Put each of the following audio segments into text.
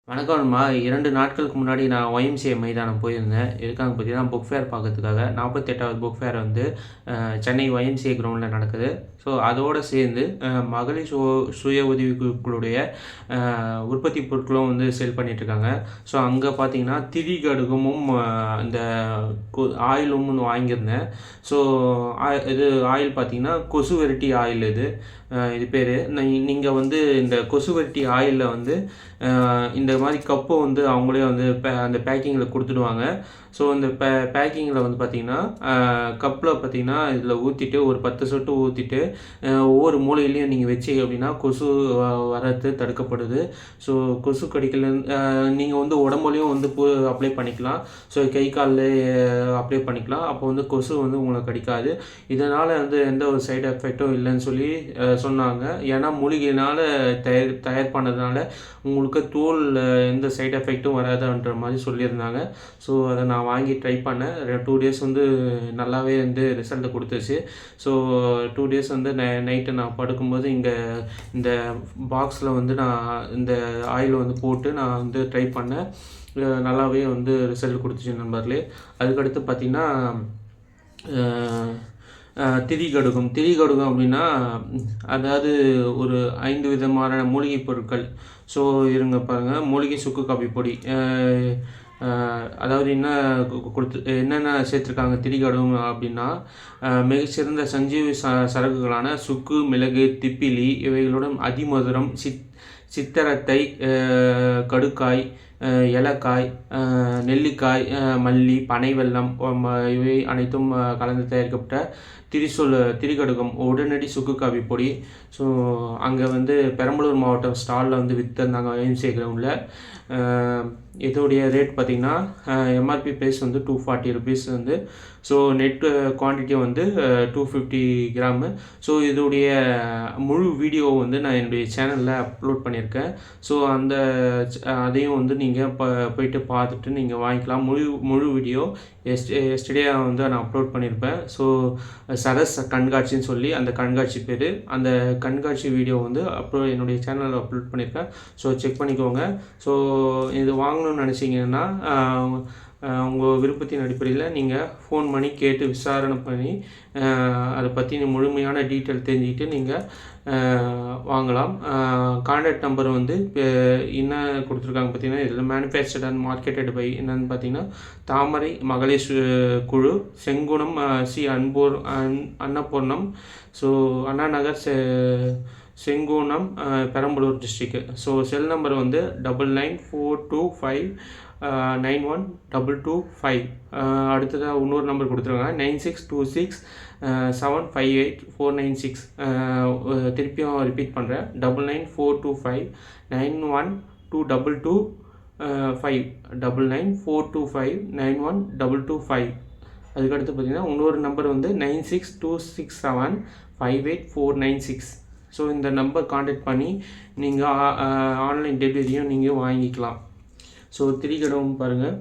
வணக்கம் நண்பா. 2 நாட்களுக்கு முன்னாடி நான் ஒய்எம்சிஏ மைதானம் போயிருந்தேன். எதுக்காக பார்த்தீங்கன்னா, புக் ஃபேர் பார்க்கறதுக்காக. 48வது புக் ஃபேர் வந்து சென்னை ஒய்எம்சிஏ கிரவுண்டில் நடக்குது. ஸோ அதோடு சேர்ந்து மகளிர் சுய உதவி குழுக்களுடைய உற்பத்தி பொருட்களும் வந்து சேல் பண்ணிகிட்ருக்காங்க. ஸோ அங்கே பார்த்தீங்கன்னா திரி கடுகமும் இந்த ஆயிலும் ஒன்று வாங்கியிருந்தேன். ஸோ இது ஆயில் பார்த்தீங்கன்னா கொசு வெரைட்டி ஆயில் இது பேர். நீங்கள் வந்து இந்த கொசு வெரைட்டி ஆயிலில் வந்து இந்த மாதிரி கப்பை வந்து அவங்களே வந்து அந்த பேக்கிங்கில் கொடுத்துடுவாங்க. ஸோ இந்த பேக்கிங்கில் வந்து பார்த்திங்கன்னா கப்பில் பார்த்திங்கன்னா இதில் ஊற்றிட்டு ஒரு 10 சொட்டு ஊற்றிட்டு ஒவ்வொரு மூலையிலையும் நீங்கள் வச்சு அப்படின்னா கொசு வரது தடுக்கப்படுது. ஸோ கொசு கடிக்கல நீங்கள் வந்து உடம்புலையும் வந்து அப்ளை பண்ணிக்கலாம். ஸோ கை காலில் அப்ளை பண்ணிக்கலாம். அப்போ வந்து கொசு வந்து உங்களை கடிக்காது. இதனால் வந்து எந்த ஒரு சைடு எஃபெக்டும் இல்லைன்னு சொல்லி சொன்னாங்க. ஏன்னா மூலிகையினால் தயார் பண்ணதுனால உங்களுக்கு தோலில் எந்த சைடு எஃபெக்ட்டும் வராதுன்ற மாதிரி சொல்லியிருந்தாங்க. ஸோ அதை நான் வாங்கி ட்ரை பண்ணேன். 2 டேஸ் வந்து நல்லாவே வந்து ரிசல்ட்டை கொடுத்துச்சு. ஸோ 2 டேஸ் வந்து நைட்டு நான் படுக்கும்போது இந்த பாக்ஸில் வந்து நான் இந்த ஆயில் வந்து போட்டு நான் வந்து ட்ரை பண்ணேன். நல்லாவே வந்து ரிசல்ட் கொடுத்துச்சு நண்பர்களே. அதுக்கடுத்து பார்த்திங்கன்னா திரி கடுகம் அப்படின்னா அதாவது ஒரு 5 விதமான மூலிகை பொருட்கள். ஸோ இருங்க பாருங்கள், மூலிகை சுக்கு காப்பி பொடி, அதாவது என்னென்ன சேர்த்துருக்காங்க திரி கடுகம் அப்படின்னா மிகச்சிறந்த சஞ்சீவி சரக்குகளான சுக்கு, மிளகு, திப்பிலி இவைகளுடன் அதிமதுரம், சித்தரத்தை, கடுக்காய், ஏலக்காய், நெல்லிக்காய், மல்லி, பனை வெல்லம் இவை அனைத்தும் கலந்து தயாரிக்கப்பட்ட திரிகடுகம் உடனடி சுக்கு காபி பொடி. ஸோ அங்கே வந்து பெரம்பலூர் மாவட்டம் ஸ்டாலில் வந்து விற்றுருந்தாங்க ஒய்எம்சிஏ கிரவுண்டில். இதோடைய ரேட் பார்த்திங்கன்னா எம்ஆர்பி ப்ரைஸ் வந்து 240 ருபீஸ் வந்து. ஸோ நெட் குவான்டிட்டி வந்து 250 கிராமு. ஸோ இதோடைய முழு வீடியோ வந்து நான் என்னுடைய சேனலில் அப்லோட் பண்ணியிருக்கேன். ஸோ அதையும் வந்து நீங்கள் போயிட்டு பார்த்துட்டு நீங்கள் வாங்கிக்கலாம். முழு வீடியோ எஸ்டர்டே வந்து நான் அப்லோட் பண்ணியிருப்பேன். ஸோ சரஸ் கண்காட்சின்னு சொல்லி அந்த கண்காட்சி பேர். அந்த கண்காட்சி வீடியோ வந்து என்னுடைய சேனலில் அப்லோட் பண்ணியிருக்கேன். ஸோ செக் பண்ணிக்கோங்க. ஸோ இது வாங்கணும்னு நினச்சிங்கன்னா உங்கள் விருப்பத்தின் அடிப்படையில் நீங்கள் ஃபோன் பண்ணி கேட்டு விசாரணை பண்ணி அதை பற்றி முழுமையான டீட்டெயில் தெரிஞ்சுக்கிட்டு நீங்கள் வாங்கலாம். கான்டாக்ட் நம்பர் வந்து என்ன கொடுத்துருக்காங்க பார்த்தீங்கன்னா, இதில் மேனுஃபேக்சர்ட் அண்ட் மார்க்கெட்டட் பை என்னென்னு பார்த்தீங்கன்னா தாமரை மகளிர் குழு, Sengunam C Annapurnam, so Anna Nagar, Sengunam, Perambalur district. So cell number வந்து 9942591225. அடுத்ததாக இன்னொரு நம்பர் கொடுத்துருக்காங்க 9626758496. திருப்பியும் ரிப்பீட் பண்ணுறேன், 9942591225, 9942591225. அதுக்கடுத்து பார்த்திங்கன்னா இன்னொரு நம்பர் வந்து 9626758496. ஸோ இந்த நம்பர் கான்டாக்ட் பண்ணி நீங்கள் ஆன்லைன் டெலிவரியும் நீங்கள் வாங்கிக்கலாம். ஸோ திரிகடுகம் பாருங்கள்.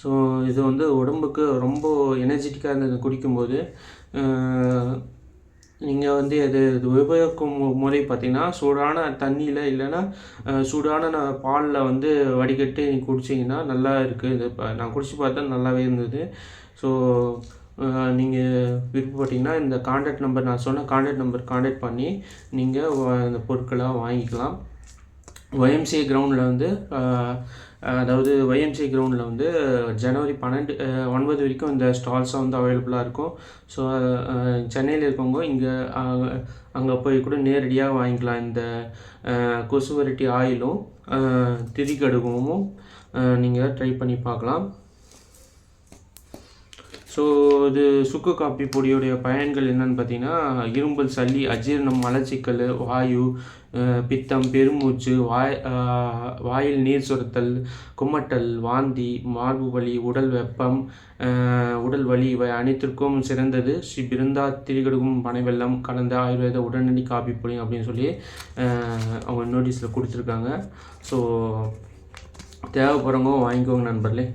ஸோ இது வந்து உடம்புக்கு ரொம்ப எனர்ஜெட்டிக்காக இருந்தது குடிக்கும்போது. நீங்கள் வந்து இது உபயோகிக்கும் முறை பார்த்திங்கன்னா சூடான தண்ணியில் இல்லைன்னா சூடான பாலில் வந்து வடிகட்டி நீங்கள் குடிச்சிங்கன்னா நல்லா இருக்குது. இது நான் குடிச்சு பார்த்தா நல்லாவே இருந்தது. ஸோ நீங்கள் விருப்பப்பட்டீங்கன்னா இந்த கான்டாக்ட் நம்பர், நான் சொன்ன கான்டாக்ட் நம்பர் கான்டாக்ட் பண்ணி நீங்கள் இந்த பொருட்களாக வாங்கிக்கலாம். ஒய்எம்சிஏ கிரவுண்டில் வந்து அதாவது ஒய்எம்சிஏ கிரவுண்டில் வந்து ஜனவரி 9 வரைக்கும் இந்த ஸ்டால்ஸை வந்து அவைலபிளாக இருக்கும். ஸோ சென்னையில் இருக்கவங்க அங்கே போய் கூட நேரடியாக வாங்கிக்கலாம். இந்த கொசு வெரைட்டி ஆயிலும் திரிகடுகமும் நீங்கள் ட்ரை பண்ணி பார்க்கலாம். ஸோ இது சுக்கு காப்பி பொடியுடைய பயன்கள் என்னென்னு பார்த்தீங்கன்னா இரும்பல், சளி, அஜீரணம், மலச்சிக்கல், வாயு, பித்தம், பெருமூச்சு, வாயில் நீர் சுரத்தல், குமட்டல், வாந்தி, மார்பு வலி, உடல் வெப்பம், உடல் வலி இவை அனைத்திற்கும் சிறந்தது ஸ்ரீ பிருந்தா திரிகடுகம் பனை வெல்லம் கலந்த ஆயுர்வேத உடனடி காப்பி பொடி அப்படின்னு சொல்லி அவங்க நோட்டீஸில் கொடுத்துருக்காங்க. ஸோ தேவைப்படுறவங்க வாங்கிக்கோங்க நண்பர்களே.